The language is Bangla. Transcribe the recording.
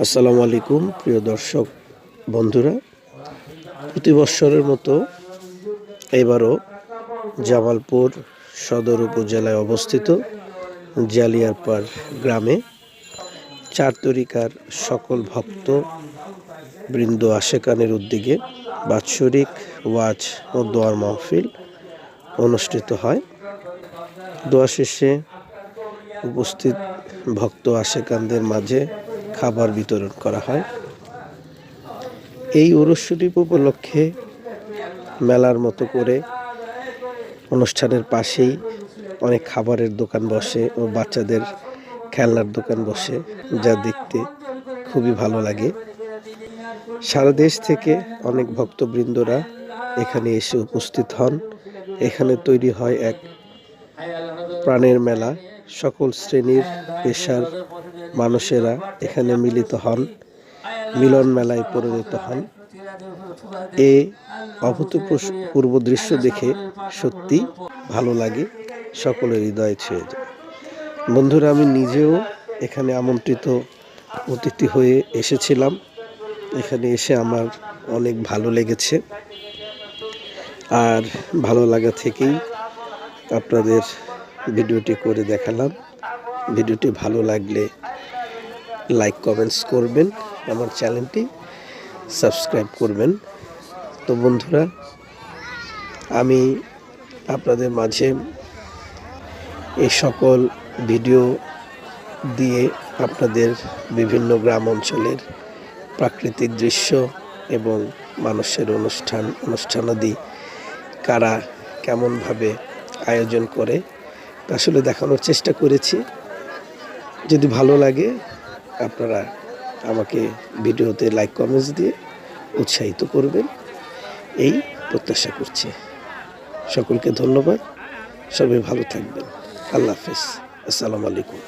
আসসালামু আলাইকুম প্রিয় দর্শক বন্ধুরা, প্রতি বৎসরের মতো এবারও জামালপুর সদর উপজেলায় অবস্থিত জালিয়ারপাড় গ্রামে 4 তরিকার সকল ভক্ত বৃন্দ আশেকানের উদ্যোগে বাৎসরিক ওয়াজ ও দোয়ার মাহফিল অনুষ্ঠিত হয়। দোয়া শেষে উপস্থিত ভক্ত আশেকানদের মাঝে খাবার বিতরণ করা হয়। এই উরুস শরীফ উপলক্ষে মেলার মতো করে অনুষ্ঠানের পাশেই অনেক খাবারের দোকান বসে ও বাচ্চাদের খেলনার দোকান বসে, যা দেখতে খুবই ভালো লাগে। সারা দেশ থেকে অনেক ভক্তবৃন্দরা এখানে এসে উপস্থিত হন। এখানে তৈরি হয় এক প্রাণের মেলা। সকল শ্রেণীর পেশার মানুষেরা এখানে মিলিত হন, মিলন মেলায় পরিণত হন। এ অভূতপূর্ব দৃশ্য দেখে সত্যি ভালো লাগে, সকলের হৃদয় ছুঁয়ে যায়। বন্ধুরা, আমি নিজেও এখানে আমন্ত্রিত অতিথি হয়ে এসেছিলাম। এখানে এসে আমার অনেক ভালো লেগেছে, আর ভালো লাগা থেকেই আপনাদের ভিডিওটি করে দেখালাম। ভিডিওটি ভালো লাগলে লাইক কমেন্টস করবেন, আমার চ্যানেলটি সাবস্ক্রাইব করবেন। তো বন্ধুরা, আমি আপনাদের মাঝে এই সকল ভিডিও দিয়ে আপনাদের বিভিন্ন গ্রাম অঞ্চলের প্রাকৃতিক দৃশ্য এবং মানুষের অনুষ্ঠানাদি কারা কেমনভাবে আয়োজন করে আসলে দেখানোর চেষ্টা করেছি। যদি ভালো লাগে আপনারা আমাকে ভিডিওতে লাইক কমেন্টস দিয়ে উৎসাহিত করবেন, এই প্রত্যাশা করছি। সকলকে ধন্যবাদ, সবাই ভালো থাকবেন। আল্লাহ হাফেজ। আসসালামু আলাইকুম।